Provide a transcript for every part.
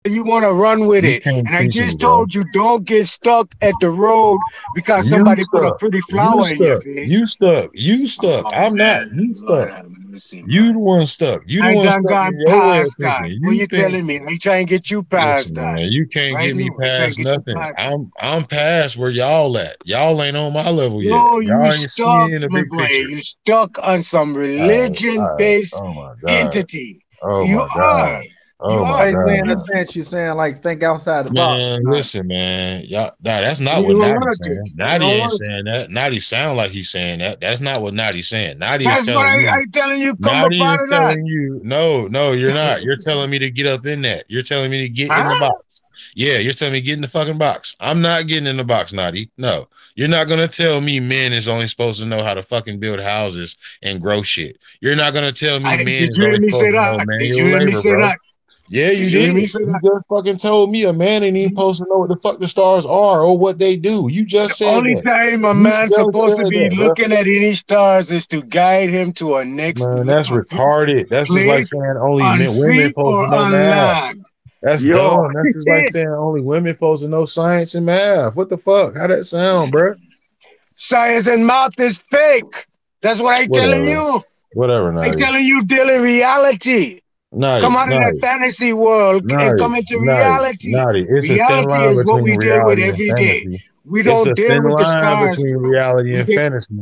You want to run with You it. can't And I teach me, just bro. told you, don't get stuck at the road because You somebody put a stuck. pretty You flower in your stuck. face. You stuck. You stuck. Oh I'm not. man, You Lord stuck. have mercy, You man. the one stuck. You the I one done stuck got in your way of past that. thinking. What You you think, telling me? I try and get you past listen, that. man, you can't Right get me now, I try and past get you nothing. past that. I'm past where y'all at. Y'all ain't on my level yet. No, you Y'all ain't stuck, seeing the my big boy. picture. You stuck on some All right, all right. religion-based Oh my God. entity. Oh You my are. God. You Oh my are. Basically, God, in a You, man. sense, you're saying like think outside the box. Man, Not listen, man. Y'all, nah, that's not you what don't Nadi's want to. saying. You Nadi don't ain't want to. saying that. Nadi sound like he's saying that. That's not what Nadi's saying. Nadi is That's what telling you. I telling you. Come up Nadi out is of that. telling you. No, no, you're not. You're telling me to get up in that. You're telling me to get in the Huh? box. Yeah, you're telling me get in the fucking box. I'm not getting in the box, Nadi. No, you're not gonna tell me men is only supposed to know how to fucking build houses and grow shit. You're not gonna tell me men Did is you hear only me say supposed to know that? Did you manual hear me labor, say bro. that? Yeah, Did you you hear did. me say You that? just fucking told me a man ain't even supposed to know what the fuck the stars are or what they do. You The just said only that. time a You man's just supposed said to be that, bro. looking at any stars is to guide him to a next Man, that's retarded. That's just like place saying only on men, women sea supposed to or know on math. land. That's Yo, dumb. That's just like saying only women supposed to know science and math. What the fuck? How that sound, bro? science and math is fake. That's what I'm telling Whatever. you. Whatever, I'm Naughty. telling you, deal in reality. Come Naughty, out of that naughty, fantasy world and naughty, come into naughty, reality. naughty. It's a thin Reality line is what between we deal with reality and every day. fantasy. We It's don't a deal thin with the line stars, between bro. reality We and get, fantasy.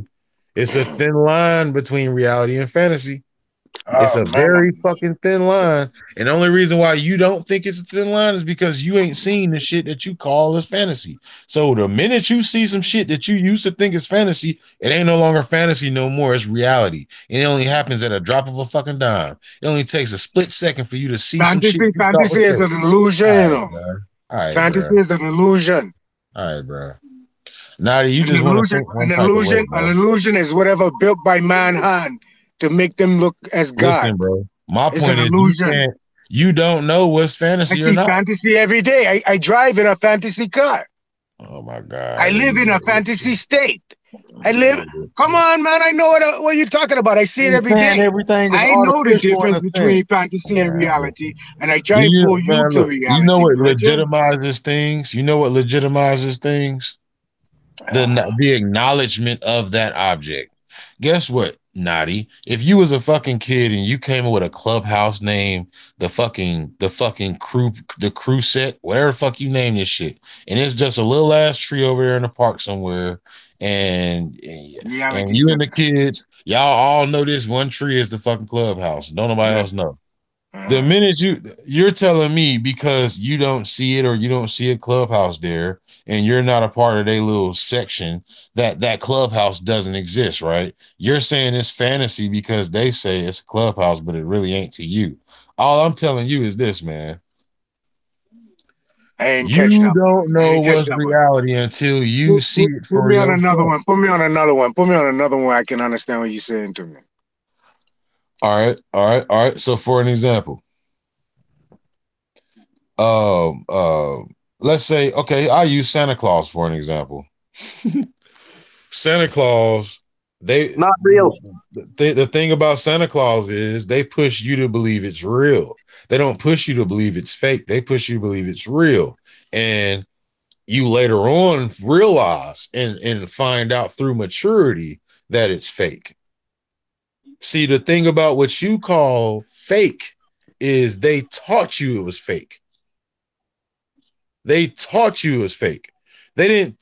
It's a thin line between reality and fantasy. It's oh a man, very fucking thin line. And the only reason why you don't think it's a thin line is because you ain't seen the shit that you call as fantasy. So the minute you see some shit that you used to think is fantasy, it ain't no longer fantasy no more. It's reality. And it only happens at a drop of a fucking dime. It only takes a split second for you to see some shit you thought was fantasy is fake. an illusion, All you right, know. bro. All right, bro. Fantasy is an illusion. All right, bro. Naughty, you just want to think one type of way, An bro. illusion is whatever built by man hand to make them look as God. Listen, bro. My It's an point is you illusion. can't, you don't know what's I fantasy or see not. fantasy every day. I drive in a fantasy car. Oh my I God. Here live we in a go. fantasy state. I Here we live. go with Come this. on, man. I know what you're talking about. I see it he's every saying day. everything is I know the artificial in difference a sense. between fantasy and Man, reality, listen. and I Do try and you, pull you man, to look, you know reality, what brethren. legitimizes things? You know what legitimizes things? The acknowledgement of that object. Guess what, Naughty? If you was a fucking kid and you came up with a clubhouse name, the fucking crew, the crew set, whatever the fuck you name this shit, and it's just a little ass tree over there in the park somewhere, and Reality you and the center. kids, y'all all know this one tree is the fucking clubhouse. Don't nobody Yeah. else know. The minute you're telling me because you don't see it or you don't see a clubhouse there and you're not a part of their little section that that clubhouse doesn't exist, right? You're saying it's fantasy because they say it's a clubhouse, but it really ain't to you. All I'm telling you is this, man. I ain't catch You that one. don't I know ain't catch what's that one. reality until you see it Put for me on another yourself. one. Put me on another one. Put me on another one. I can understand what you're saying to me. All right, all right, all right. So for an example, um, uh, let's say, okay, I use Santa Claus for an example. Santa Claus, they Not real. the thing about Santa Claus is they push you to believe it's real. They don't push you to believe it's fake. They push you to believe it's real. And you later on realize and find out through maturity that it's fake. See, the thing about what you call fake is they taught you it was fake. They taught you it was fake. They didn't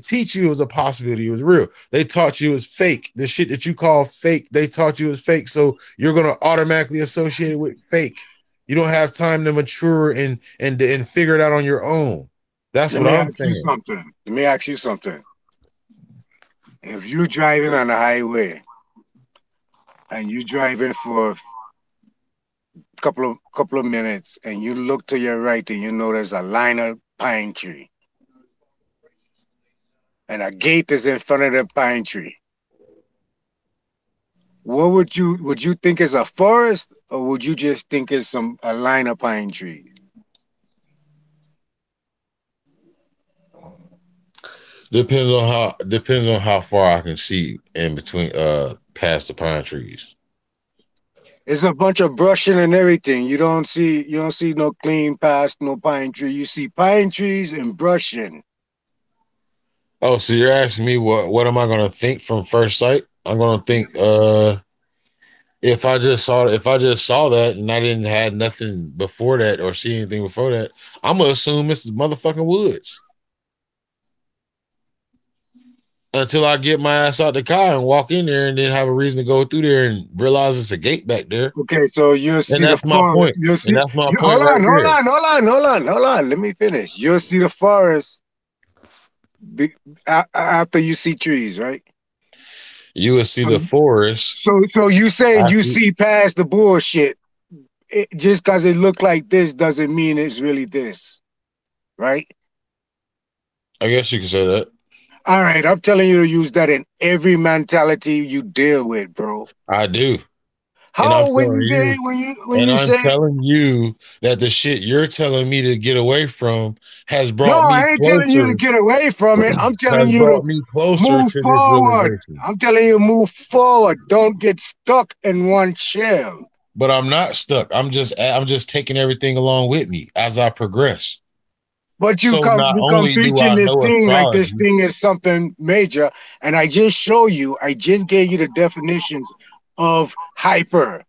teach you it was a possibility, it was real. They taught you it was fake. The shit that you call fake, they taught you it was fake. So you're gonna automatically associate it with fake. You don't have time to mature and figure it out on your own. That's Let what me I'm ask you saying. something. Let me ask you something. If you driving on the highway and you driving for a couple of minutes and you look to your right and you know there's a line of pine tree and a gate is in front of the pine tree, what would you think is a forest or would you just think it's some a line of pine trees? Depends on how far I can see in between past the pine trees. It's a bunch of brushing and everything. You don't see no clean path, no pine tree. You see pine trees and brushing. Oh, so you're asking me what am I gonna think from first sight? I'm gonna think if I just saw that and I didn't have nothing before that or see anything before that, I'm gonna assume it's the motherfucking woods. Until I get my ass out the car and walk in there and then have a reason to go through there and realize it's a gate back there. Okay, so you'll And see the that's my forest. point. You'll see. And that's my point Hold right on, there. hold on. Let me finish. You'll see the forest after you see trees, right? You will see the forest. So you saying you after- see past the bullshit? Just because it looked like this doesn't mean it's really this, right? I guess you could say that. All right, I'm telling you to use that in every mentality you deal with, bro. I do. And How I'm telling you, when you say telling you that the shit you're telling me to get away from has no, brought me I ain't telling you to closer. get away from it. I'm telling Has you to brought me closer move to this forward. realization. I'm telling you, move forward. Don't get stuck in one shell. But I'm not stuck. I'm just taking everything along with me as I progress. But So not you come only do preaching I this know thing like this astrology, thing is something major, and I just gave you the definitions of hyper.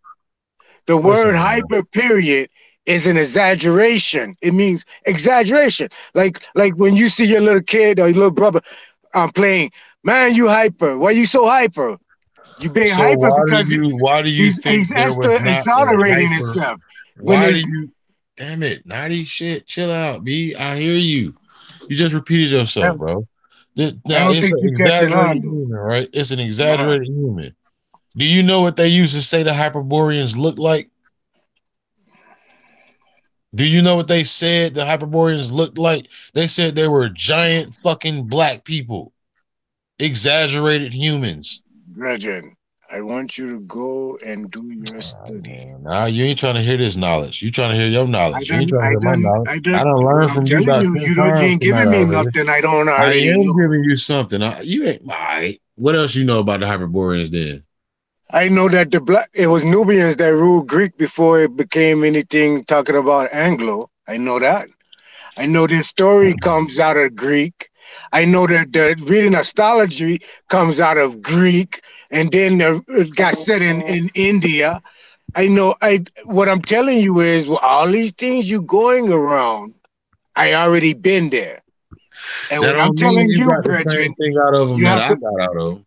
The word listen, man. hyper, period, is an exaggeration. It means exaggeration. Like when you see your little kid or your little brother playing, man, you hyper. Why you so hyper? You being So hyper because why do you think there was not a accelerating hyper? itself. When Why do it's you damn it, naughty shit? Chill out, B. I hear you. You just repeated yourself, bro. I Now don't it's think an you're catching exaggerated on, though. human, right? It's an Nah. exaggerated human. Do you know what they used to say the Hyperboreans look like? Do you know what they said the Hyperboreans looked like? They said they were giant fucking black people, exaggerated humans. Brethren, I want you to go and do your study. Nah, you ain't trying to hear this knowledge. You trying to hear your knowledge. You ain't trying to hear my knowledge. I I done. don't learn What I'm from you telling about you, 10 you times ain't tonight giving me already. nothing I don't I already am know. giving you something. You ain't all right. What else you know about the Hyperboreans then? I know that it was Nubians that ruled Greek before it became anything talking about Anglo. I know that. I know this story comes out of Greek. I know that the reading astrology comes out of Greek, and then it got set in India. I know. What I'm telling you is, well, all these things you going around, I already been there. And That what I'm don't mean telling you you, got the same brethren, thing out of them you that have I to. got out of them.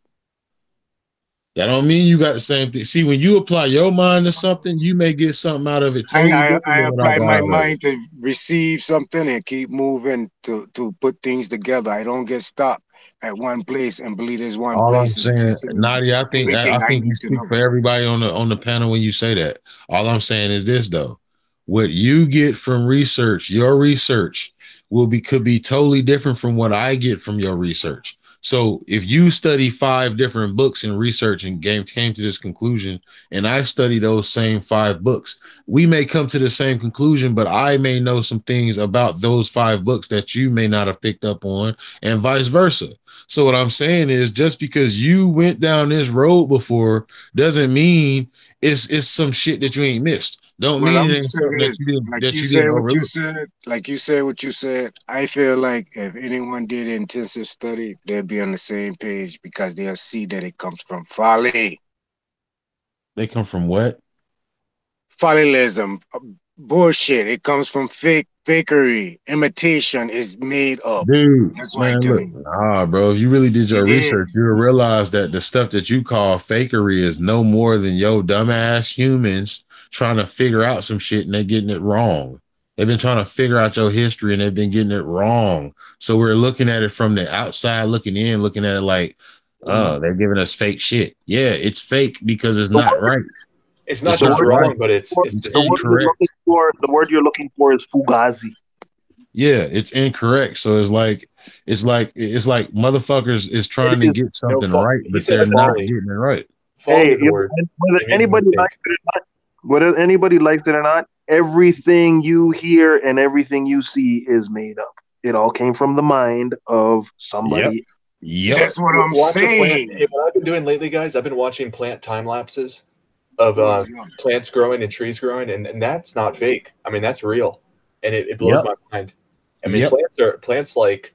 That don't mean you got the same thing. See, when you apply your mind to something, you may get something out of it totally different I than what I apply got my out of it. mind to receive something and keep moving to put things together. I don't get stopped at one place and believe there's one All I'm place is saying, teaching me Nadia, I everything I think you need to speak know. for everybody on the panel when you say that. All I'm saying is this though. What you get from research, your research could be totally different from what I get from your research. So if you study 5 different books in research and came to this conclusion, and I study those same 5 books, we may come to the same conclusion, but I may know some things about those 5 books that you may not have picked up on, and vice versa. So what I'm saying is, just because you went down this road before doesn't mean it's some shit that you ain't missed. Don't Well, mean I'm it gonna ain't say something this. that you didn't overlook. Like you said what you said, I feel like if anyone did intensive study, they'd be on the same page because they'll see that it comes from folly. They come from what? Follyism, bullshit. It comes from fakery. Imitation is made up. Dude, That's why I man, tell look, you. bro. If you really did your It research, is. you'll realize that the stuff that you call fakery is no more than yo dumbass humans trying to figure out some shit and they're getting it wrong. They've been trying to figure out your history and they've been getting it wrong. So we're looking at it from the outside, looking in, looking at it like, oh, they're giving us fake shit. Yeah, it's fake because it's not right. It's not It's just not wrong, right. but it's It's deceiving. The word you're looking for is fugazi. Yeah, it's incorrect. So it's like motherfuckers is trying to get something right, He but said they're not folly. getting it right. Folly Hey, is the word. whether It means anybody mistake. likes it or not, whether anybody likes it or not, everything you hear and everything you see is made up. It all came from the mind of somebody. Yep. That's what I'm Watch a plant. saying. Hey, what I've been doing lately, guys, I've been watching plant time lapses of plants growing and trees growing, and that's not fake. I mean, that's real, and it blows my mind. I mean, plants like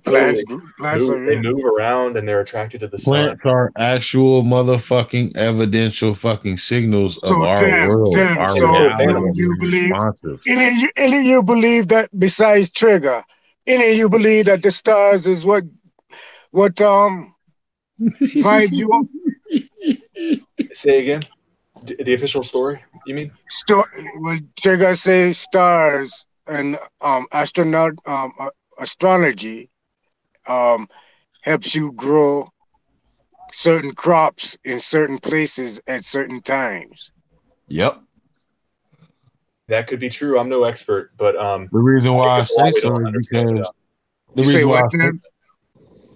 plants they move around and they're attracted to the sun. Plants are actual motherfucking evidential fucking signals of our world. Our reality. You believe? Any of you believe that besides Trigger? Any of you believe that the stars is what vibe you up? Say again. The official story, you mean? Well, Trigger says stars and astrology helps you grow certain crops in certain places at certain times. Yep. That could be true. I'm no expert, but the reason why I say so is because the reason why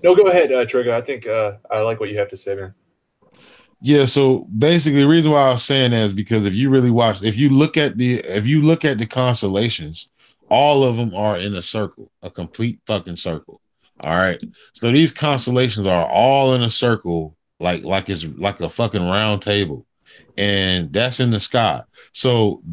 no, go ahead, Trigger. I think I like what you have to say, man. Yeah, so basically the reason why I was saying that is because if you look at the constellations, all of them are in a circle, a complete fucking circle. All right. So these constellations are all in a circle, like it's like a fucking round table. And that's in the sky. So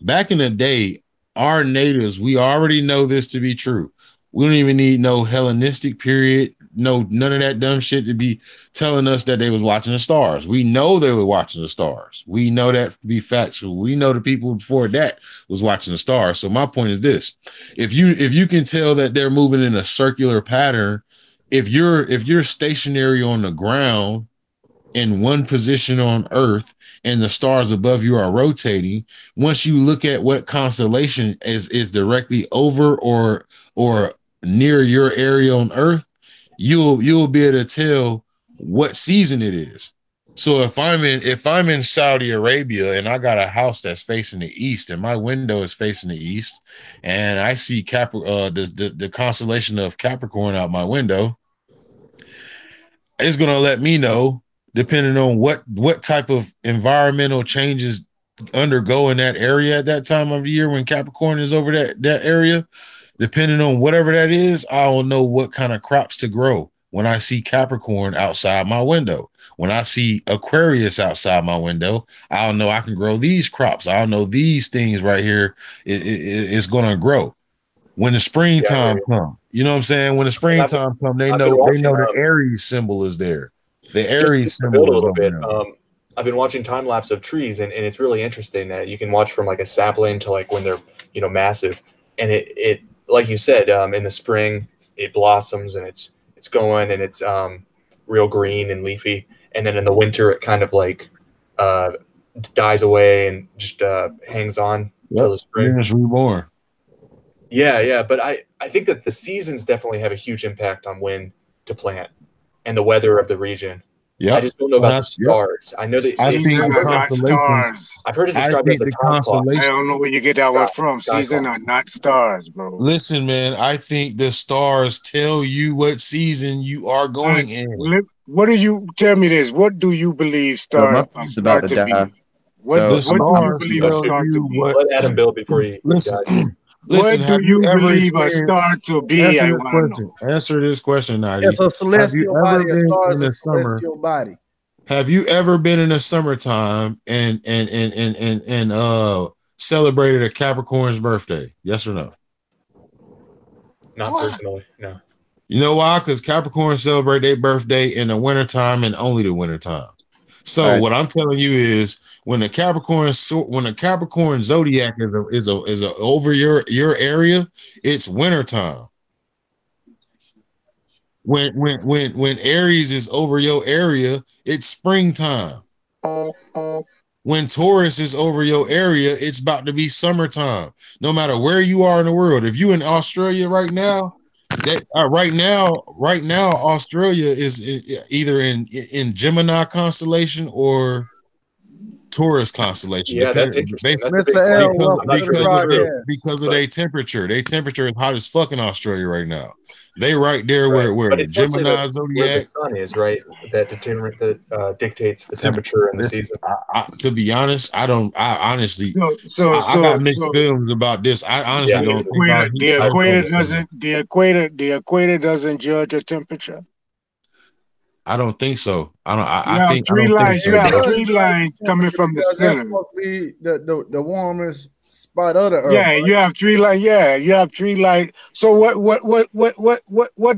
back in the day, our natives, we already know this to be true. We don't even need no Hellenistic period, none of that dumb shit to be telling us that they was watching the stars. We know they were watching the stars. We know that to be factual. We know the people before that was watching the stars. So my point is this: if you can tell that they're moving in a circular pattern, if you're stationary on the ground in one position on Earth and the stars above you are rotating, once you look at what constellation is directly over or near your area on Earth, you'll be able to tell what season it is. So if I'm in Saudi Arabia and I got a house that's facing the east and my window is facing the east and I see the constellation of Capricorn out my window, it's gonna let me know, depending on what type of environmental changes undergo in that area at that time of year when Capricorn is over that area. Depending on whatever that is, I will know what kind of crops to grow when I see Capricorn outside my window. When I see Aquarius outside my window, I'll know I can grow these crops. I'll know these things right here is going to grow. When the springtime comes, you know what I'm saying? When the springtime comes, they know the Aries symbol is there. The Aries symbol is there. I've been watching time lapse of trees, and it's really interesting that you can watch from like a sapling to like when they're massive, and it like you said, in the spring it blossoms and it's going and it's real green and leafy, and then in the winter it kind of like dies away and just hangs on till the spring. It's reborn. Yeah, but I think that the seasons definitely have a huge impact on when to plant and the weather of the region. Yeah, I just don't know about the stars. I know that I think the constellations. I've heard it described as the constellation. I don't know where you get that one from. Season are not stars, bro. Listen, man, I think the stars tell you what season you are going in. What do you tell me this? What do you believe stars about to die? What do you believe a star to be? Let Adam build before he dies. Listen, what do you believe a star to be? Answer this question, Nadi. It's a celestial body. A star is a celestial body. Have you ever been in the summertime and celebrated a Capricorn's birthday? Yes or no? Not personally, no. You know why? Because Capricorns celebrate their birthday in the wintertime and only the wintertime. So what I'm telling you is, when the Capricorn zodiac is over your area, it's wintertime. When Aries is over your area, it's springtime. When Taurus is over your area, it's about to be summertime. No matter where you are in the world, if you in Australia right now, right now Australia is either in Gemini constellation or Taurus constellation. Yeah, that's interesting. Because of their temperature. Their temperature is hot as fuck in Australia right now. They right there where Gemini zodiac. Where the sun is, right? That dictates the temperature and the season. To be honest, I honestly got mixed feelings about this. I honestly don't think the equator doesn't judge a temperature. I don't think so. I don't. You have think three lines. You have bro. 3 lines coming from the That's center. supposed to be the warmest spot of the earth. Yeah, you have 3 lines. Yeah, you have 3 lines. So what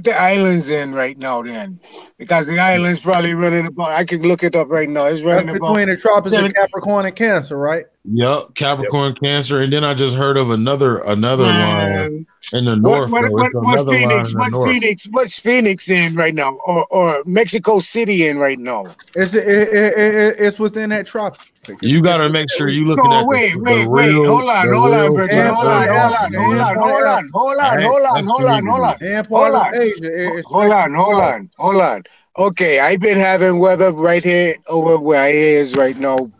the islands in right now then? Because the islands probably running about. I can look it up right now. It's That's running about between the tropics of 7. Capricorn and Cancer, right? Yep, Capricorn, Cancer, and then I just heard of another line in the north. What Phoenix? What's Phoenix in right now, or Mexico City in right now? It's within that tropic. You got to make sure you looking at wait. Hold on, Bridget. Hold on. Okay, I've been having weather right here over where I is right now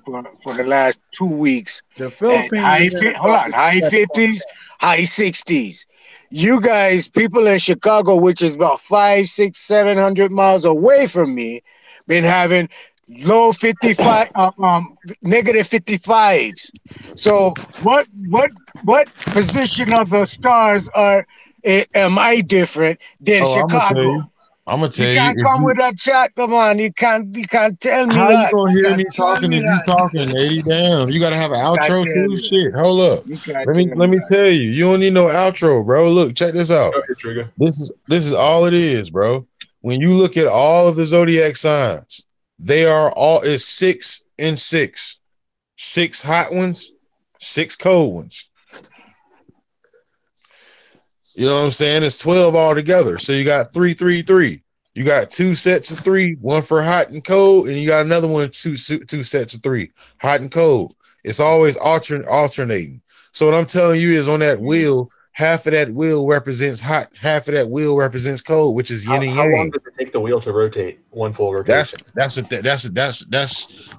for the last 2 weeks. The Philippines, high 50s, high 60s. You guys, people in Chicago, which is about 500, 600, 700 miles away from me, been having low 55, negative 55s. So what position of the stars am I different than Chicago? I'm gonna tell you. You can't come with that chat, come on. You can't tell me how that. You gonna hear me talking if you talking, lady? Damn, you gotta have an outro too. Shit, hold up. Let me tell you. You don't need no outro, bro. Look, check this out. This is all it is, bro. When you look at all of the zodiac signs, they are all is 6 and 6, 6 hot ones, 6 cold ones. You know what I'm saying? It's 12 altogether. So you got 3, 3, 3. You got 2 sets of 3, one for hot and cold, and you got another one, two sets of 3, hot and cold. It's always alternating. So what I'm telling you is on that wheel, half of that wheel represents hot, half of that wheel represents cold, which is yin and yang. How long does it take the wheel to rotate one full rotation? That's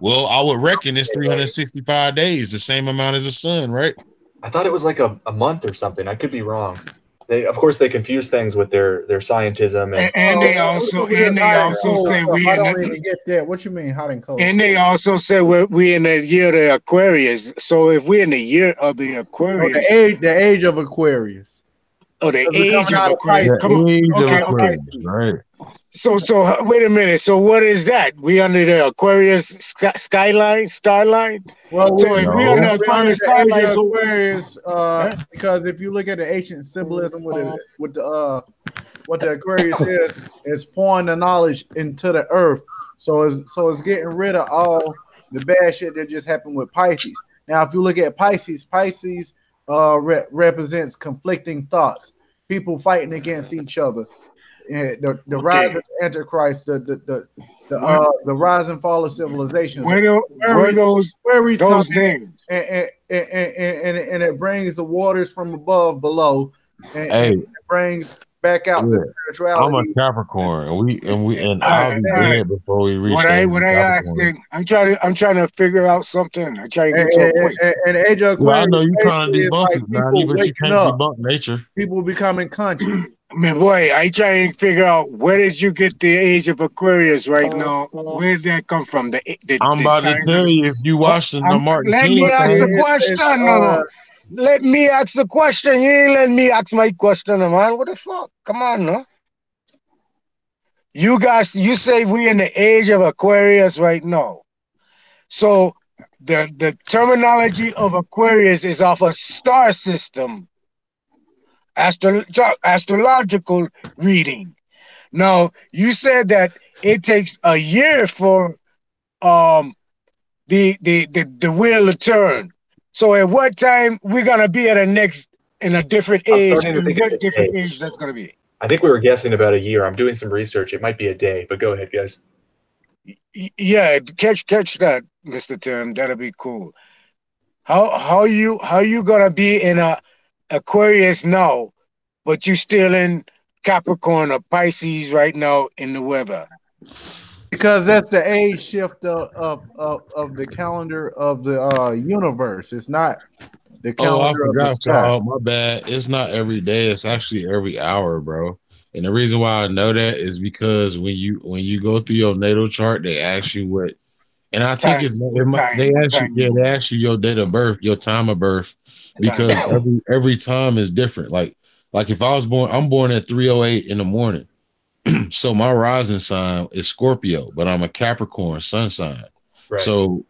well, I would reckon it's 365 days, the same amount as the sun, right? I thought it was like a month or something. I could be wrong. Of course, they confuse things with their scientism, and they also say we. I don't even get that. What you mean, hot and cold? And they also say we in the year of the Aquarius. So if we're in the year of the Aquarius, the age of Aquarius. Oh, the age of Aquarius. Come on, okay. Right. So wait a minute. So what is that? We under the Aquarius starline? Well, so if we under the Aquarius starline, because if you look at the ancient symbolism with the what the Aquarius is pouring the knowledge into the earth. So it's getting rid of all the bad shit that just happened with Pisces. Now, if you look at Pisces represents conflicting thoughts, people fighting against each other. The rise of the Antichrist, the rise and fall of civilizations. Where those names? And it brings the waters from above below, and it brings back out the spirituality. I'm a Capricorn, and I'll be dead before we reach. What I asking, I'm trying to figure out something. I'm trying to get to a point. And Age of Aquarius, well, I know you're trying to debunk it, but you can't debunk nature. People becoming conscious. I mean, boy, I try and figure out where did you get the Age of Aquarius right now? Where did that come from? I'm about to tell you if you watching the Martin King. Let me ask the question. Let me ask the question. You ain't let me ask my question, man. What the fuck? Come on, no. You guys, you say we in the Age of Aquarius right now. So the terminology of Aquarius is off a star system. Astrological reading. Now, you said that it takes a year for the wheel to turn. So at what time we're gonna be in a different age? What different age that's gonna be? I think we were guessing about a year. I'm doing some research. It might be a day, but go ahead, guys. Yeah, catch that, Mr. Tim. That'll be cool. How you gonna be in a Aquarius now, but you still in Capricorn or Pisces right now in the weather? Because that's the age shift of the calendar of the universe. It's not the calendar. Oh, I forgot, y'all. My bad. It's not every day. It's actually every hour, bro. And the reason why I know that is because when you go through your natal chart, they ask you what. And I think they ask you your date of birth, your time of birth, because every time is different. Like if I was born, I'm born at 3:08 in the morning. So my rising sign is Scorpio, but I'm a Capricorn sun sign. Right. So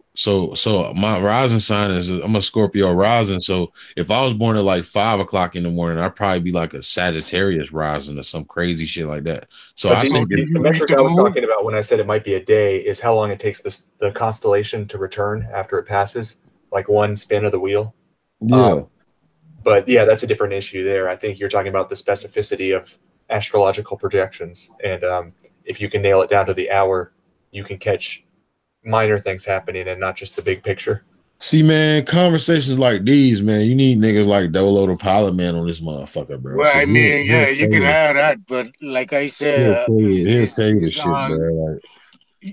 my rising sign is I'm a Scorpio rising. So if I was born at like 5 o'clock in the morning, I'd probably be like a Sagittarius rising or some crazy shit like that. So But I think the metric I was talking about when I said it might be a day is how long it takes the constellation to return after it passes, like one spin of the wheel. yeah. But yeah, that's a different issue there. I think you're talking about the specificity of astrological projections, and if you can nail it down to the hour, you can catch minor things happening and not just the big picture. See, man, conversations like these, man, you need niggas like Dolo the Pilot Man on this motherfucker, bro. Well, I 'Cause mean, he'll yeah, you tell can you- have that, but like I said, he'll it's, tell you the it's shit, on. bro. Like,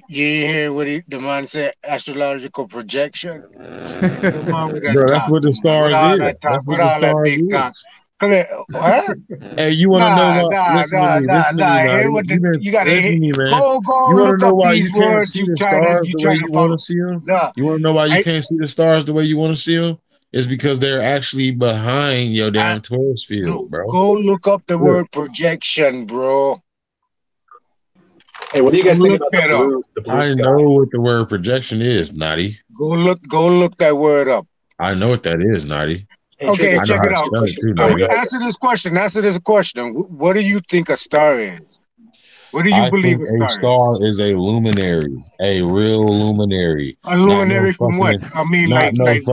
You hear what the man said? Astrological projection. Come on with that bro, that's talk, what the man. With stars all is. that talk, That's what with the all that stars big talk. is. What? Hey, you want to know Nah, why? nah, Listen to nah, me. nah, Listen to me, nah. Hear Nadi. what You you gotta listen hear. to me, man. Go You want to look know up why these you can't words. see You the try to stars the way you want follow. to see them? Nah, You want to know why you I, can't see the stars the way you want to see them? It's because they're actually behind your damn Taurus field, bro. go look up the Look. word projection, bro. Hey, what do you guys think Look about that the blue I sky? know what the word projection is, Nadi. Go look that word up. I know what that is, Nadi. Hey, Okay, I know check how it to out. spell it too, Go ahead, Nadi. go ahead. Answer this question. Answer this question. What do you think a star is? What do you I believe think a a star is? star is a luminary, a real luminary. A luminary from what? I mean, Not no like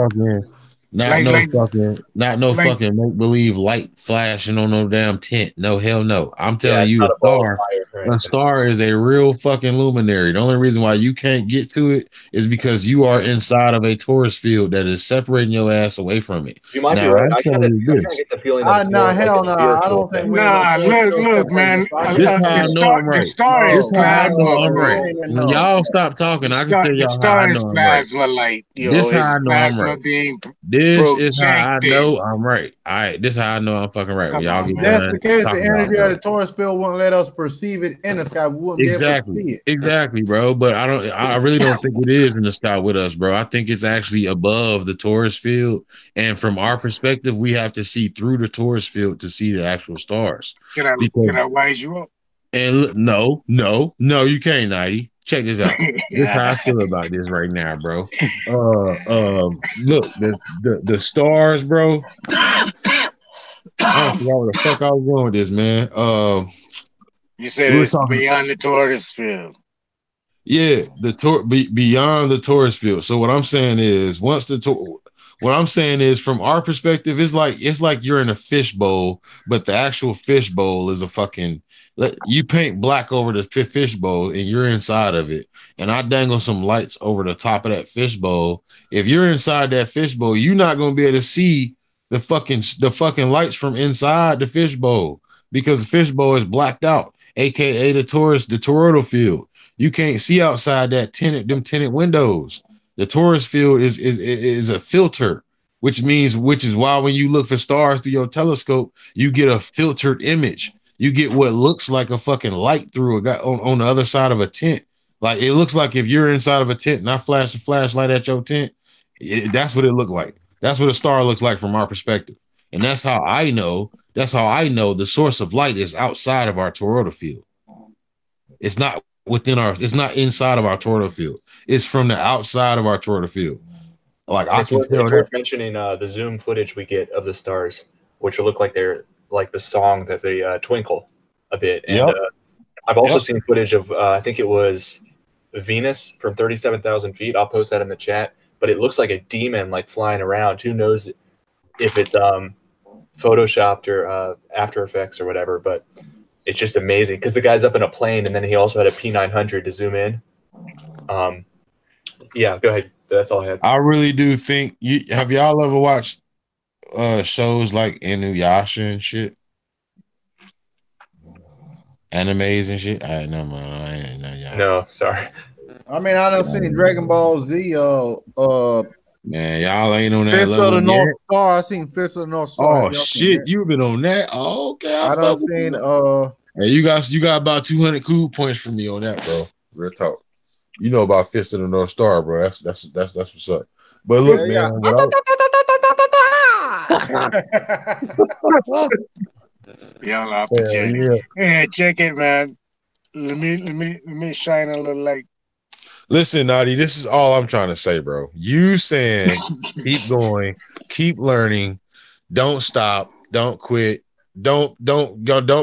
fucking make believe light flashing on no damn tent. No, hell no. I'm Yeah, telling it's you, not a a ball of star. fire or A anything. star is a real fucking luminary. The only reason why you can't get to it is because you are inside of a Taurus field that is separating your ass away from it. You might be Now, right. I'm I kind telling of you this. get the feeling that it's more like hell a no. I spiritual don't think thing. we Nah, look, man. This is how I know I'm The right. star This is is how I know plasma, I'm right. bro. When y'all stop talking, I can tell The y'all how star I is know I'm right. plasma light. This It's how I know I'm plasma right. being This is how I projected. know I'm right. All right, this is how I know I'm fucking right. When Come y'all on, get man. That's done the case. The talking about energy stuff. of the Taurus field wouldn't let us perceive it in the sky. We wouldn't be able to see it. Exactly, bro. But I really don't think it is in the sky with us, bro. I think it's actually above the Taurus field. And from our perspective, we have to see through the Taurus field to see the actual stars. Can I wise you up? And look, no, you can't, Nighty. Check this out. This is how I feel about this right now, bro. Look, the stars, bro. I don't forget where the fuck I was going with this, man. You said we it's beyond the Taurus field. Yeah, beyond the Taurus field. So what I'm saying is, what I'm saying is, from our perspective, it's like you're in a fishbowl, but the actual fishbowl is a fucking. You paint black over the fishbowl, and you're inside of it. And I dangle some lights over the top of that fishbowl. If you're inside that fishbowl, you're not gonna be able to see the fucking lights from inside the fishbowl because the fishbowl is blacked out, aka the toroidal field. You can't see outside them tenant windows. The Taurus field is a filter, which is why when you look for stars through your telescope, you get a filtered image. You get what looks like a fucking light through a guy on the other side of a tent. Like it looks like if you're inside of a tent and I flash a flashlight at your tent, that's what it looked like. That's what a star looks like from our perspective. And that's how I know the source of light is outside of our toroidal field. It's not inside of our toroidal field. It's from the outside of our toroidal field. Like it's worth mentioning the zoom footage we get of the stars, which look like they're like the song that they twinkle a bit. And I've also seen footage of I think it was Venus from 37,000 feet. I'll post that in the chat. But it looks like a demon like flying around. Who knows if it's photoshopped or After Effects or whatever, but it's just amazing because the guy's up in a plane and then he also had a P900 to zoom in. Yeah, go ahead. That's all I had. I really do think have y'all ever watched shows like Inuyasha and shit? Animes and shit? I never mind. No, sorry. I mean, I done seen Dragon Ball Z. Man, y'all ain't on that Fist level of the yet. North Star. I seen Fist of the North Star. Oh shit, you've been on that? Oh, okay. I done seen. Hey, you got about 200 cool points from me on that, bro. Real talk. You know about Fist of the North Star, bro. That's what's up. But look, man. Y'all off the check. Yeah, check it, man. let me shine a little light. Listen, Nadi, this is all I'm trying to say, bro. You saying keep going, keep learning, don't stop, don't quit, don't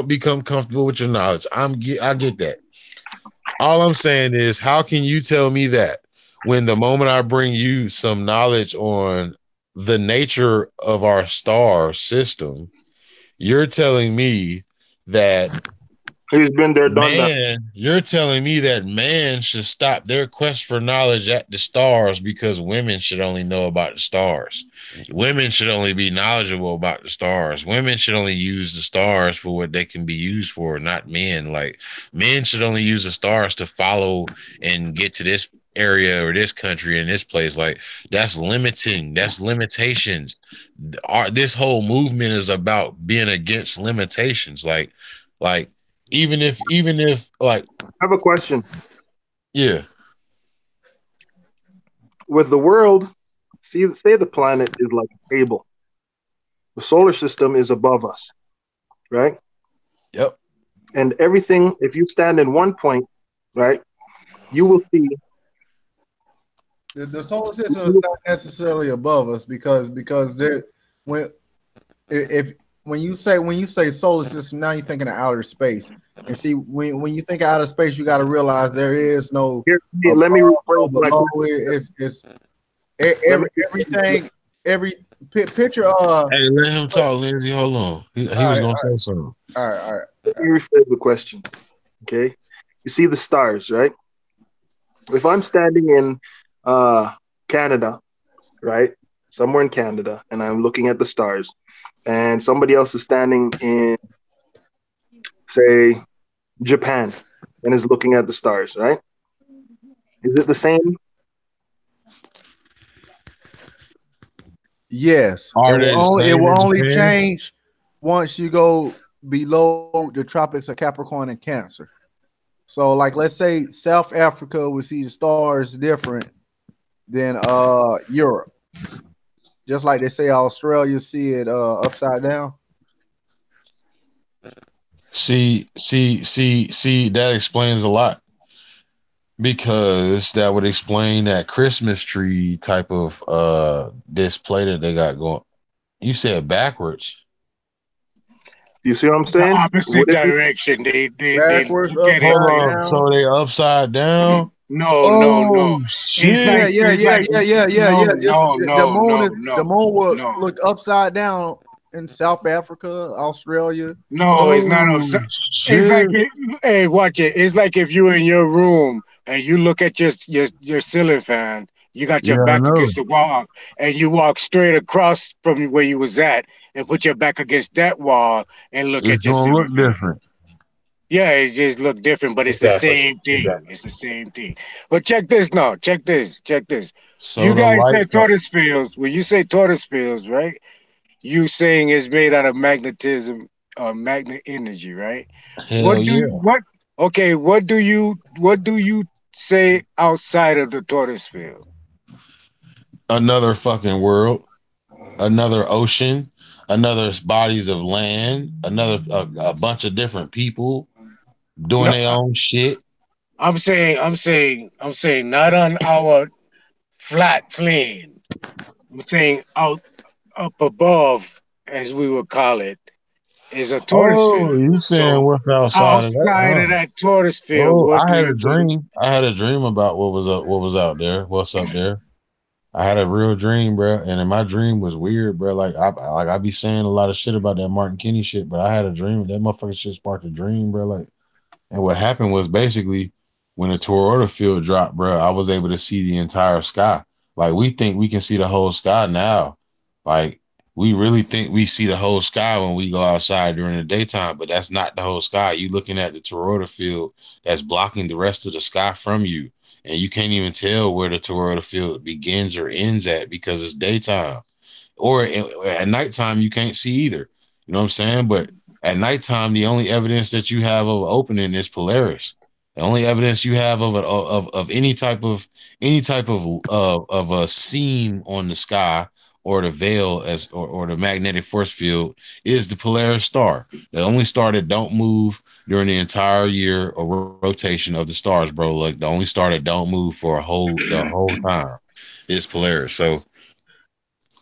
become comfortable with your knowledge. I get that. All I'm saying is, how can you tell me that when the moment I bring you some knowledge on the nature of our star system, you're telling me that He's been there, done that. you're telling me that man should stop their quest for knowledge at the stars because women should only know about the stars. Women should only be knowledgeable about the stars. Women should only use the stars for what they can be used for, not men. Like, men should only use the stars to follow and get to this area or this country and this place. Like, that's limiting. That's limitations. This whole movement is about being against limitations. Like even if like, I have a question. yeah, With the world, say the planet is like a table. The solar system is above us, right? yep. And everything, if you stand in one point, right, you will see. The solar system is not necessarily above us because there when if when you say solar system, now you're thinking of outer space. And see, when you think of outer space, you got to realize there is no. Here, let me rephrase my below question. it's everything. Every picture. Hey, let him talk, Lindsay. Hold on. He was gonna say something. All right. Let me rephrase the question. Okay, you see the stars, right? If I'm standing in Canada, right, somewhere in Canada, and I'm looking at the stars, and somebody else is standing in, say, Japan, and is looking at the stars, right? Is it the same? Yes, it will only change once you go below the tropics of Capricorn and Cancer. So, like, let's say South Africa will see the stars different than Europe. Just like they say Australia see it upside down. See, that explains a lot. Because that would explain that Christmas tree type of display that they got going. You said backwards. You see what I'm saying? The opposite direction. They Backwards, get upside it. down. So they upside down. No. Shit. Yeah. No. The moon will look upside down in South Africa, Australia. No, it's not upside. Shit. Hey, watch it. It's like if you're in your room and you look at your ceiling fan. You got your back against the wall, and you walk straight across from where you was at, and put your back against that wall, and look at your It's ceiling gonna look different. Yeah, it just look different, but it's the same thing. Exactly. It's the same thing. But check this now. Check this. So You the guys said lights tortoise fields. When you say tortoise fields, right? You saying it's made out of magnetism or magnet energy, right? hell yeah. What do you say outside of the tortoise field? Another fucking world, another ocean, another bodies of land, another a bunch of different people doing their own shit. I'm saying not on our flat plane. I'm saying out up above, as we would call it, is a tortoise field. You saying what's outside of that? Outside of that tortoise field, what I do had you a dream. I had a dream about what was out there, what's up there. I had a real dream, bro, and my dream was weird, bro. Like I be saying a lot of shit about that Martin Kinney shit, but I had a dream. That motherfucking shit sparked a dream, bro. Like, and what happened was basically when the toroidal field dropped, bro, I was able to see the entire sky. Like, we think we can see the whole sky now. Like, we really think we see the whole sky when we go outside during the daytime, but that's not the whole sky. You looking at the toroidal field that's blocking the rest of the sky from you. And you can't even tell where the toroidal field begins or ends at because it's daytime. Or at nighttime, you can't see either. You know what I'm saying? But at nighttime, the only evidence that you have of opening is Polaris. The only evidence you have of any type of a seam on the sky or the veil or the magnetic force field is the Polaris star. The only star that don't move during the entire year or rotation of the stars, bro. Like the only star that don't move for the whole time is Polaris. So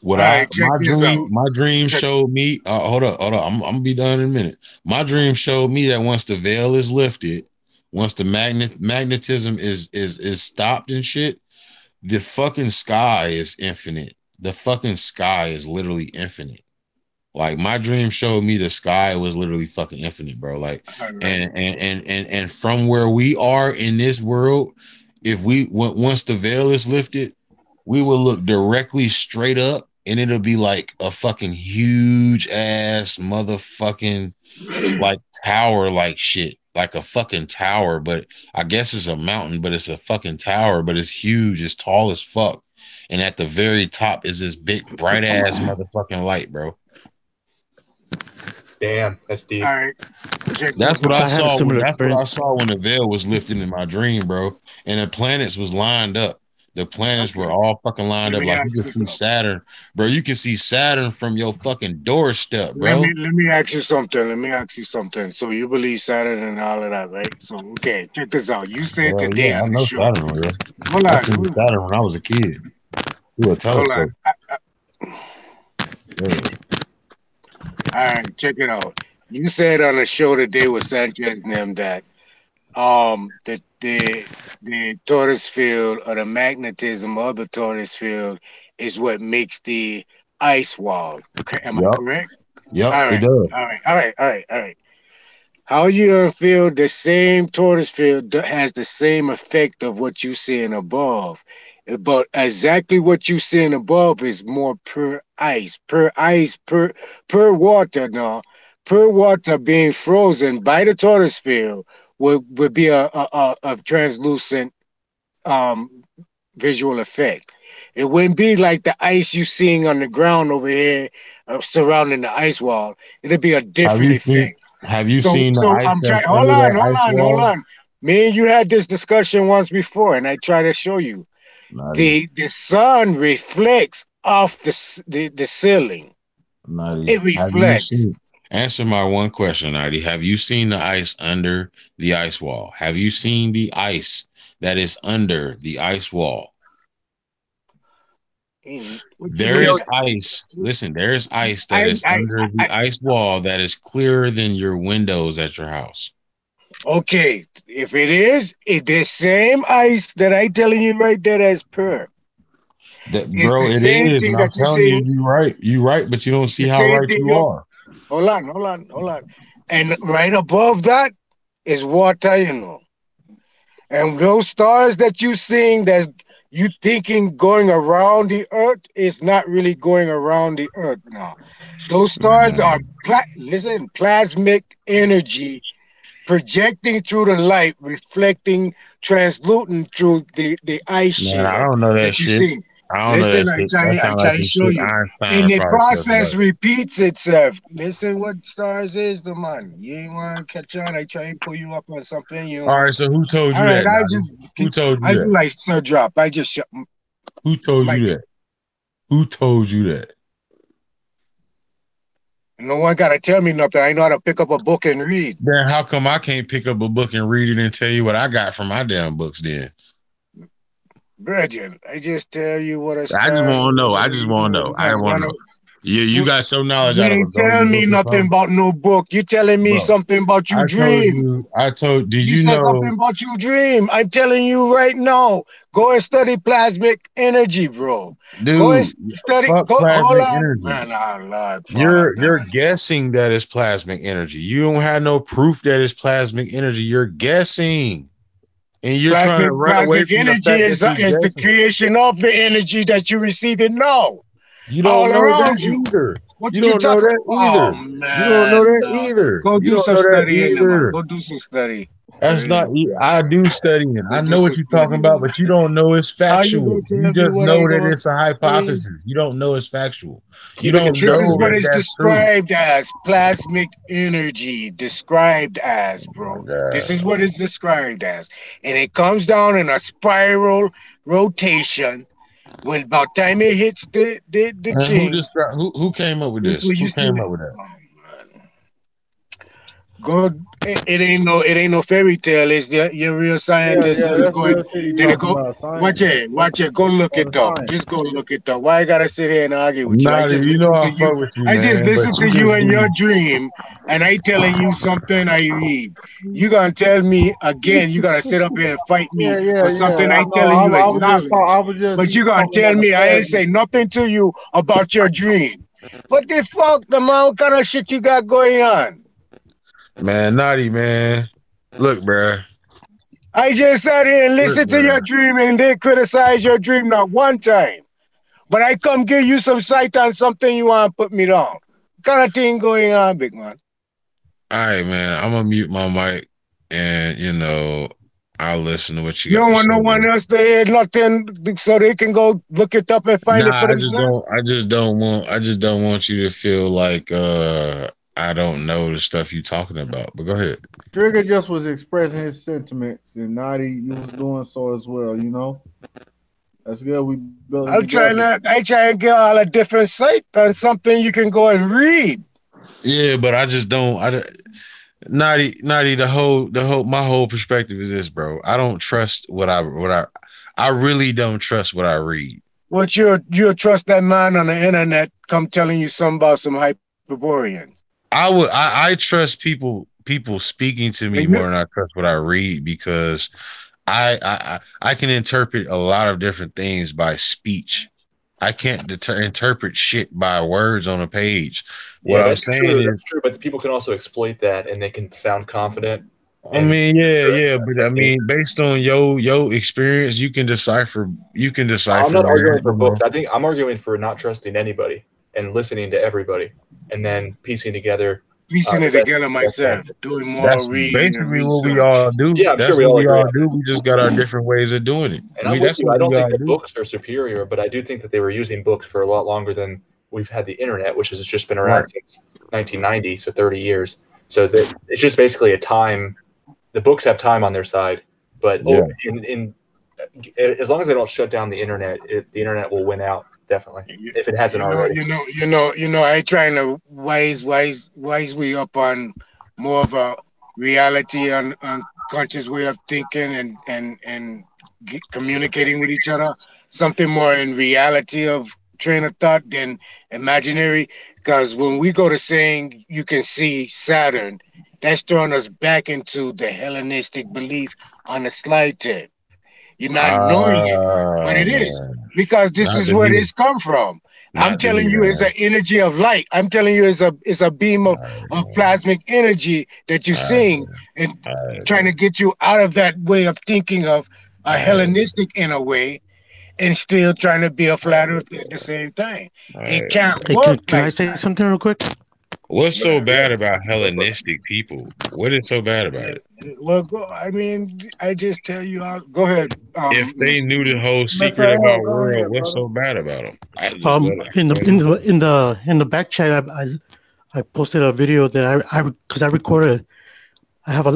what All right, check this out. my dream showed me, hold up. I'm gonna be done in a minute. My dream showed me that once the veil is lifted, once the magnetism is stopped and shit, the fucking sky is infinite. The fucking sky is literally infinite. Like my dream showed me the sky was literally fucking infinite, bro. Like, and from where we are in this world, if once the veil is lifted, we will look directly straight up, and it'll be like a fucking huge ass motherfucking like tower, like shit, like a fucking tower. But I guess it's a mountain, but it's a fucking tower, but it's huge, it's tall as fuck. And at the very top is this big bright ass motherfucking light, bro. Damn, that's deep. All right. That's what I saw. That's what I experience. saw when the veil was lifted in my dream, bro. And the planets was lined up. The planets were all fucking lined up. Like you can see Saturn, bro. You can see Saturn from your fucking doorstep, bro. Let me ask you something. So you believe Saturn and all of that, right? So okay, check this out. You said Well, today yeah, I on the know show. Saturn, bro. Hold I on. seen Saturn when I was a kid. You a telescope. All right, check it out. You said on the show today with Sanchez and them that the tortoise field or the magnetism of the tortoise field is what makes the ice wall. Am I correct? Yep, All right, it does. all right. How you feel the same tortoise field has the same effect of what you seeing above, but exactly what you seeing above is more per water now. Per water being frozen by the tortoise field would be a translucent visual effect. It wouldn't be like the ice you seeing on the ground over here surrounding the ice wall. It'd be a different effect. Have you seen the ice I'm trying. that's under that ice wall? Hold on. Me and you had this discussion once before, and I try to show you the sun reflects off the ceiling. It reflects. Answer my one question, Nadi. Have you seen the ice under the ice wall? Have you seen the ice that is under the ice wall? There is ice. Listen, there is ice that is under the ice wall that is clearer than your windows at your house. Okay, if it is, it's the same ice that I telling you right there as per. Bro, it is. And I'm telling you, you're right. You're right, but you don't see how right you are. Hold on. And right above that is water, you know. And those stars that you seeing that's you thinking going around the earth is not really going around the earth now. Those stars are plasmic energy projecting through the light, reflecting, transluting through the ice sheet. I don't know that shit. See. Listen, I try to show you. And the process repeats itself. Listen what stars is the man. You ain't want to catch on. I try and pull you up on something. All right, so who told you that? Who told you that? I do like stir drop. I just Who told you that? Who told you that? No one got to tell me nothing. I know how to pick up a book and read. Then how come I can't pick up a book and read it and tell you what I got from my damn books then? Virgin, I just tell you what I just want to know. I want to know. You got your knowledge out of it. You ain't telling me nothing about no book. You telling me something about you dream. Did you know something about you dream? I'm telling you right now. Go and study plasmic energy, bro. Dude, go and study. Hold on. Energy. Man, you're guessing that it's plasmic energy. You don't have no proof that it's plasmic energy. You're guessing. And you're trying to run away from energy is the creation of the energy that you receive it now. You don't know that either. You don't know that either. You don't know that either. Go do some study. Go do some study. That's not. I do studying. I know what you're talking about, but you don't know it's factual. You just know that it's a hypothesis. You don't know it's factual. You don't know. This is what it's described as plasmic energy. Described as, bro. This is what it's described as, and it comes down in a spiral rotation. When about time it hits the And thing, who came up with this this? what you Who see. came up with that? Go. It ain't no fairy tale. It's your real Yeah, scientists yeah, that are that's going. real shit he That are talking go. about. Watch Science. it. That's Watch it. Go look part it of up. science. Just go look it up. Why I gotta sit here and argue with you? I Naughty, just you know listen I to you. fuck with you, I just man, but listen to you you just and your be dream, and I telling you something I read. You gonna tell me again? You gotta sit up here and fight me Yeah, yeah, for yeah. something I I know. telling you I was just acknowledge. I was just But you gonna talking tell about the me I ain't past. say nothing to you about your dream. What the fuck, the man? What kind of shit you got going on? man, Naughty, man. Look, bruh. I just sat here and Look, listened to bruh. your dream and they criticize your dream not one time. But I come give you some sight on something you want to put me down. What kind of thing going on, big man? All right, man. I'm gonna mute my mic and I'll listen to what you You got don't to want say, no one bro. else to hear nothing so they can go look it up and find it Nah, for themselves? I just don't want you to feel like I don't know the stuff you talking about. But go ahead. Trigger just was expressing his sentiments, and Naughty, you was doing so as well. You know, that's good. We building together. I try and get all a different sight on something you can go and read. Yeah, but I just don't Naughty, my whole perspective is this, bro. I don't trust I really don't trust what I read. What you'll trust that man on the internet come telling you something about some Hyperborean. I trust people speaking to me And more you than I trust what I read because I can interpret a lot of different things by speech. I can't interpret shit by words on a page. What Yeah, I'm that's saying true. is, That's true. But people can also exploit that, and they can sound confident. I And mean, yeah, but I trust me, mean, based on your experience, you can I'm decipher not where arguing for books. I think I'm arguing for not trusting anybody and listening to everybody, and then piecing together piecing the it best together myself, answer. doing more that's reading and basically what we all research. do. Yeah, I'm sure That's we what all we agree all on do. that. We just got our different ways of doing it. And I'm with That's you. what I we don't think all that do. books are superior, but I do think that they were using books for a lot longer than we've had the internet, which has just been Right. around since 1990, so 30 years. So that it's just basically a time. The books have time on their side, but Yeah. in as long as they don't shut down the internet, the internet will win out definitely You, if it hasn't already. I ain't trying to wise we up on more of a reality on conscious way of thinking and communicating with each other. Something more in reality of train of thought than imaginary. Because when we go to saying you can see Saturn, that's throwing us back into the Hellenistic belief on the slide tip. You're not knowing it, but it is Man, because this not is to where me, this come from. I'm not to telling me, you, it's man. an energy of light. I'm telling you, it's a beam All of right, plasmic energy that you're man. seeing and All right, trying to man. get you out of that way of thinking of All a right, Hellenistic in a way and still trying to be a flat earth at the same time. all It right. can't Hey, work can I like say that. something real quick? What's so Yeah. bad about Hellenistic people? What is so bad about it? Well, I mean, I just tell you, go ahead, If they Mr. knew the whole secret Mr. of L, our go world, ahead, what's brother. so bad about them? I just let it. In the back chat, I posted a video that I because I recorded. I have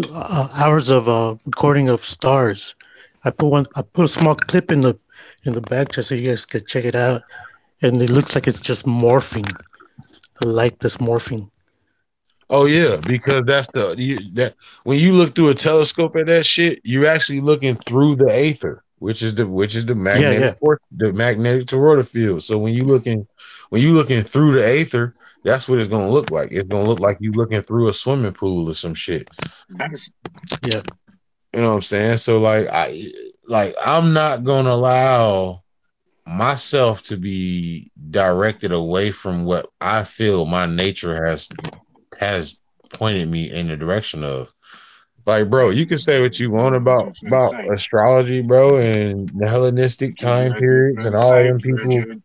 hours of recording of stars. I put a small clip in the back chat so you guys could check it out, and it looks like it's just morphing. The light that's morphing. Oh yeah, because that when you look through a telescope at that shit, you're actually looking through the aether, which is the Yeah, yeah. magnetic toroidal field. So when you looking through the aether, that's what it's gonna look like. It's gonna look like you looking through a swimming pool or some shit. That's Yeah. You know what I'm saying? So I'm not gonna allow myself to be directed away from what I feel my nature has pointed me in the direction of. Like, bro, you can say what you want different about sight. astrology, bro, and the Hellenistic time periods and Different all sight, them people. Bridget.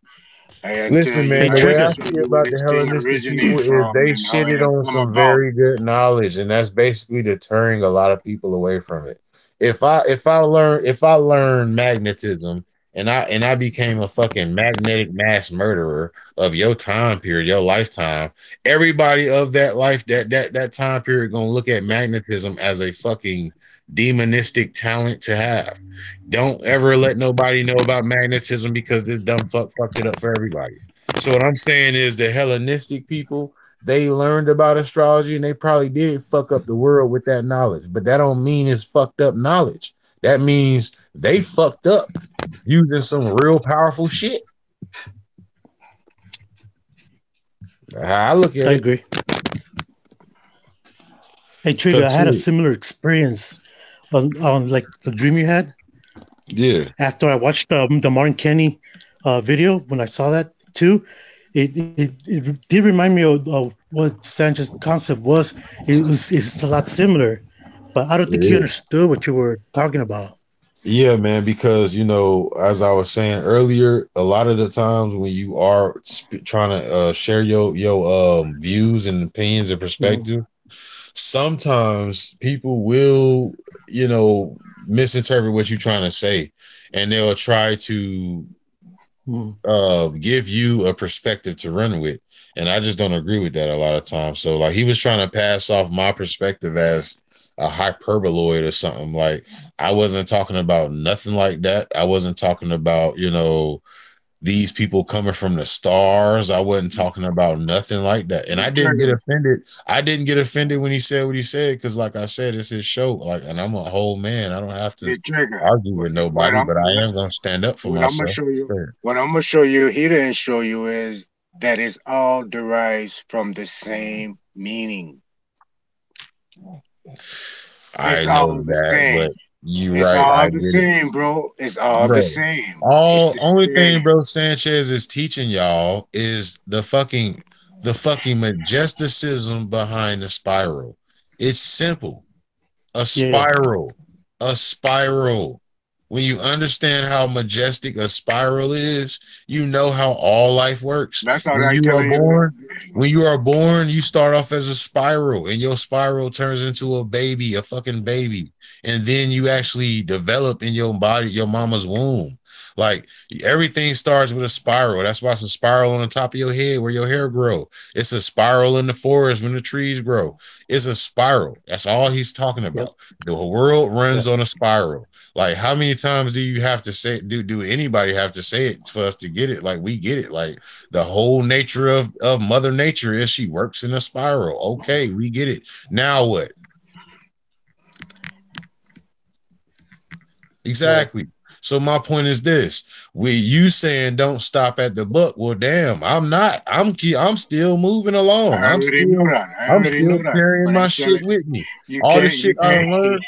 And tell Listen, you, man, Hey, the I way can I Trigger. tell see you where about the this thing Hellenistic originate people is from they and how it shitted have on come some about. very good knowledge, and that's basically deterring a lot of people away from it. If I learn magnetism and I became a fucking magnetic mass murderer of your time period, your lifetime, everybody of that life, that time period gonna look at magnetism as a fucking demonistic talent to have. Don't ever let nobody know about magnetism because this dumb fucked it up for everybody. So what I'm saying is the Hellenistic people, they learned about astrology and they probably did fuck up the world with that knowledge, but that don't mean it's fucked up knowledge. That means they fucked up using some real powerful shit. I look at I it. agree. Hey, Trader, I had a similar experience on like the dream you had. Yeah. After I watched the Martin Kenny video, when I saw that too, it did remind me of what Sanchez's concept was. It's a lot similar, but I don't think he understood what you were talking about. Yeah, man, because, you know, as I was saying earlier, a lot of the times when you are trying to share your views and opinions and perspective, sometimes people will, you know, misinterpret what you're trying to say, and they'll try to give you a perspective to run with. And I just don't agree with that a lot of times. So like he was trying to pass off my perspective as a hyperboloid or something. Like I wasn't talking about nothing like that. I wasn't talking about, you know, these people coming from the stars. I wasn't talking about nothing like that. And I didn't get offended. I didn't get offended when he said what he said, because like I said, it's his show. Like, and I'm a whole man. I don't have to argue with nobody, but I am gonna stand up for myself. What I'm gonna show you, he didn't show you, is that it's all derives from the same meaning. I know that, but you're right. It's all the same, bro. It's all the same. Only thing, bro, Sanchez is teaching y'all is the fucking majesticism behind the spiral. It's simple. A spiral. When you understand how majestic a spiral is, you know how all life works. That's how when you are born, you start off as a spiral, and your spiral turns into a baby, a fucking baby. And then you actually develop in your body, your mama's womb. Like everything starts with a spiral. That's why it's a spiral on the top of your head where your hair grow. It's a spiral in the forest when the trees grow. It's a spiral. That's all he's talking about. The world runs on a spiral. Like how many times do you have to say, do anybody have to say it for us to get it? Like we get it. Like the whole nature of Mother Nature is she works in a spiral. Okay, we get it. Now what? Exactly. So my point is this: with you saying don't stop at the book, well, damn, I'm not. I'm still moving along. I'm still carrying my shit with me. All the shit I learned.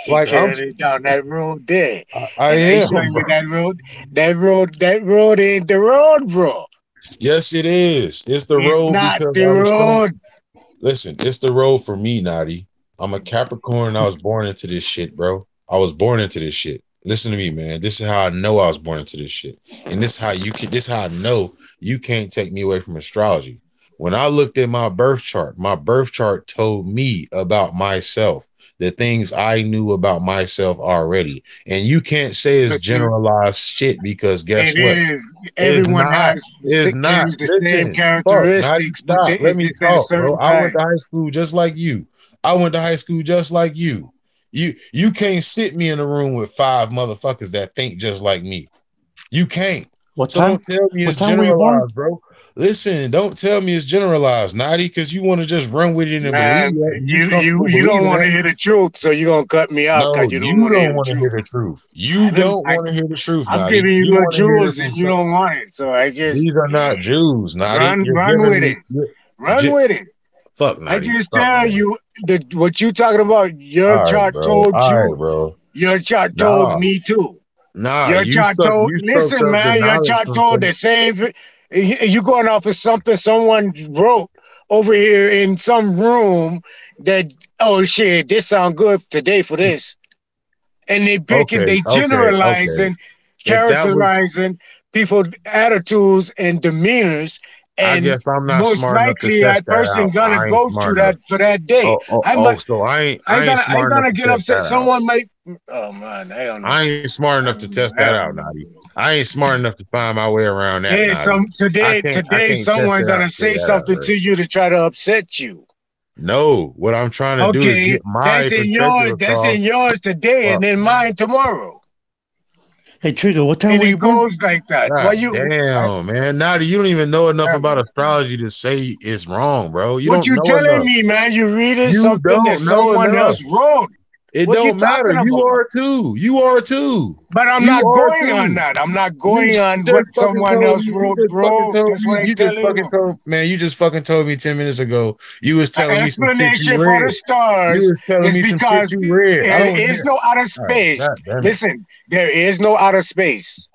Like I'm down that road there. I am. That road ain't the road, bro. Yes, it is. It's the road. Not the road. Listen, it's the road for me, Nadi. I'm a Capricorn. I was born into this shit, bro. I was born into this shit. Listen to me, man. This is how I know I was born into this shit. And this is how I know you can't take me away from astrology. When I looked at my birth chart told me about myself, the things I knew about myself already. And you can't say it's generalized shit, because guess what? Everyone has the same characteristics. Stop. Let me talk, bro. I went to high school just like you. You can't sit me in a room with 5 motherfuckers that think just like me. You can't. Don't tell me it's generalized, bro. Listen, don't tell me it's generalized, Nadi, because you want to just run with it and believe it. You don't want to hear the truth, so you're gonna cut me out because you don't want to hear the truth. You don't want to hear the truth. I'm giving you the Jews, and you don't want it. So I just these are not Jews, Nadi. Run with it. Run with it. Fuck, Nadi. I just tell you what you talking about. Your chart told you, bro. Your chart told me too. Nah, your chart told. Listen, man, your chart told the same. You going off of something someone wrote over here in some room that, oh shit, this sound good today for this, and they generalizing, characterizing people's attitudes and demeanors I And guess I'm not most smart enough to likely that test that person out. gonna I ain't go smart through enough. that for that day. So I ain't smart enough gonna to get test upset. that out. Someone might. Oh man, I don't know. I ain't smart enough to test that out, Naughty. I ain't smart enough to find my way around that, Hey, Naughty. today I can't test someone's that out gonna and figure say that out, something right? to you to try to upset you. No, what I'm trying to do is Okay, get my perspective that's across. in yours today, and then mine tomorrow. Hey, Trigger, what time And were you it born? goes like that. God damn, man. Naughty, you don't even know enough about astrology to say it's wrong, bro. You What don't you know telling enough. me, man? You reading You something that don't know someone enough. else wrote. It What you don't matter. talking You about? are too. You are too. But I'm You not are going on too. that. I'm not You going on just what fucking someone told else me. wrote, You just fucking bro. told That's me. what I'm You just telling fucking you. told man. You just fucking told me 10 minutes ago. You was telling An me some shit you explanation for read. the You stars was telling is me some shit because you read. I there don't is hear. no outer All right, space. God damn it. Listen, there is no outer space.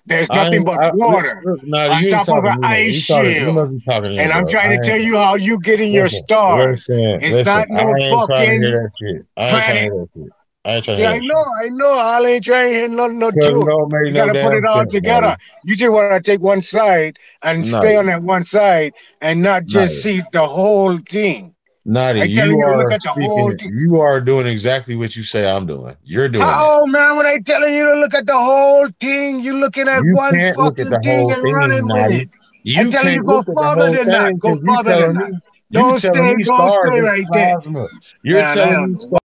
There's nothing but water Naughty, on you ain't top of talking an to me. ice You shield. must be talking to him, And I'm bro. trying to tell you how you get in your stars. It's Listen. not no I ain't trying to hear fucking that shit. I ain't trying to planet. hear that shit. I ain't trying to See, hear that shit. I know. I ain't trying to hear no Because it truth. don't make You no gotta put it damn all sense, together. Naughty. You just want to take one side and stay on that one side and not just see the whole thing. Naughty, I telling you to look at the whole speaking. thing. You are doing exactly what you say I'm doing. You're doing that. How, man, when I telling you to look at the whole thing, you looking at You one can't look at fucking the thing whole and thing, running with Naughty. it. I You telling you can't go look at the further whole than that. thing Go because you further than telling that. me Don't stay stars right and there. plasma. You're Man, I telling don't me know. stars